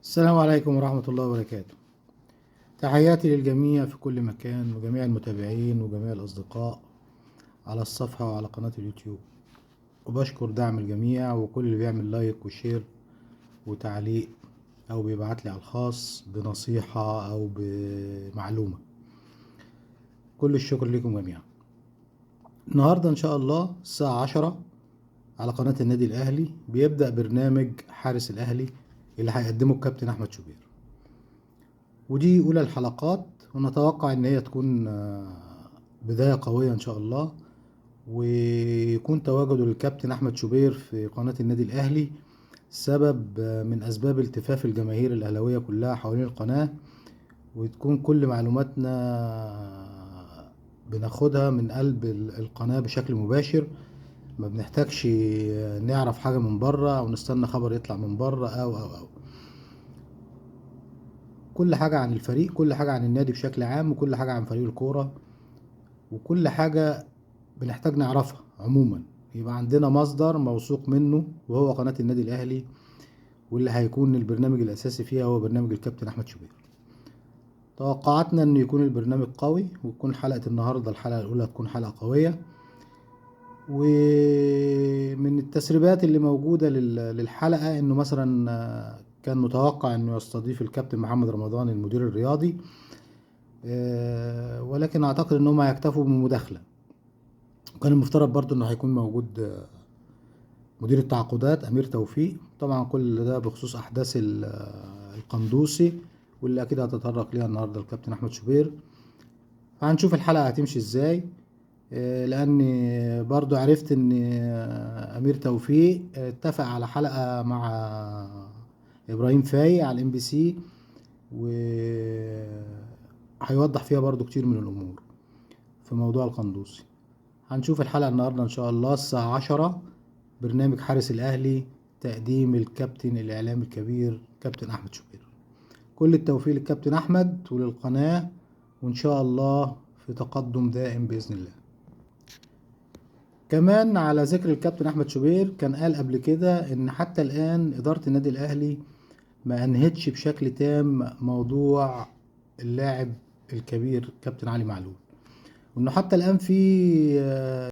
السلام عليكم ورحمة الله وبركاته. تحياتي للجميع في كل مكان وجميع المتابعين وجميع الأصدقاء على الصفحة وعلى قناة اليوتيوب، وبشكر دعم الجميع وكل اللي بيعمل لايك وشير وتعليق أو بيبعتلي على الخاص بنصيحة أو بمعلومة. كل الشكر لكم جميعا. النهاردة إن شاء الله الساعة 10 على قناة النادي الأهلي بيبدأ برنامج حارس الأهلي اللي هيقدمه الكابتن أحمد شوبير، ودي أولى الحلقات، ونتوقع إن هي تكون بداية قوية إن شاء الله، ويكون تواجده للكابتن أحمد شوبير في قناة النادي الأهلي سبب من أسباب التفاف الجماهير الأهلاوية كلها حوالين القناة، وتكون كل معلوماتنا بناخدها من قلب القناة بشكل مباشر، ما بنحتاجش نعرف حاجة من بره أو نستنى خبر يطلع من بره أو كل حاجة عن الفريق، كل حاجة عن النادي بشكل عام، وكل حاجة عن فريق الكورة، وكل حاجة بنحتاج نعرفها عموما يبقى عندنا مصدر موثوق منه وهو قناة النادي الأهلي، واللي هيكون البرنامج الأساسي فيها هو برنامج الكابتن أحمد شوبير. توقعاتنا إنه يكون البرنامج قوي، وتكون حلقة النهاردة الحلقة الأولى تكون حلقة قوية. ومن التسريبات اللي موجودة للحلقة إنه مثلا كان متوقع إنه يستضيف الكابتن محمد رمضان المدير الرياضي، ولكن أعتقد إنهم هيكتفوا بمداخلة. وكان المفترض برضو إنه هيكون موجود مدير التعاقدات أمير توفيق. طبعا كل ده بخصوص أحداث القندوسي، واللي أكيد هتطرق ليها النهاردة الكابتن أحمد شوبير. هنشوف الحلقة هتمشي إزاي، لأن برضو عرفت إن أمير توفيق اتفق على حلقة مع إبراهيم فايق على الMBC، وهيوضح فيها برضو كتير من الأمور في موضوع القندوسي. هنشوف الحلقة النهاردة إن شاء الله الساعة 10، برنامج حارس الأهلي، تقديم الكابتن الإعلامي الكبير كابتن أحمد شوبير. كل التوفيق للكابتن أحمد وللقناة، وإن شاء الله في تقدم دائم بإذن الله. كمان على ذكر الكابتن أحمد شوبير، كان قال قبل كده إن حتى الآن إدارة النادي الأهلي ما أنهتش بشكل تام موضوع اللاعب الكبير كابتن علي معلول، وإنه حتى الآن في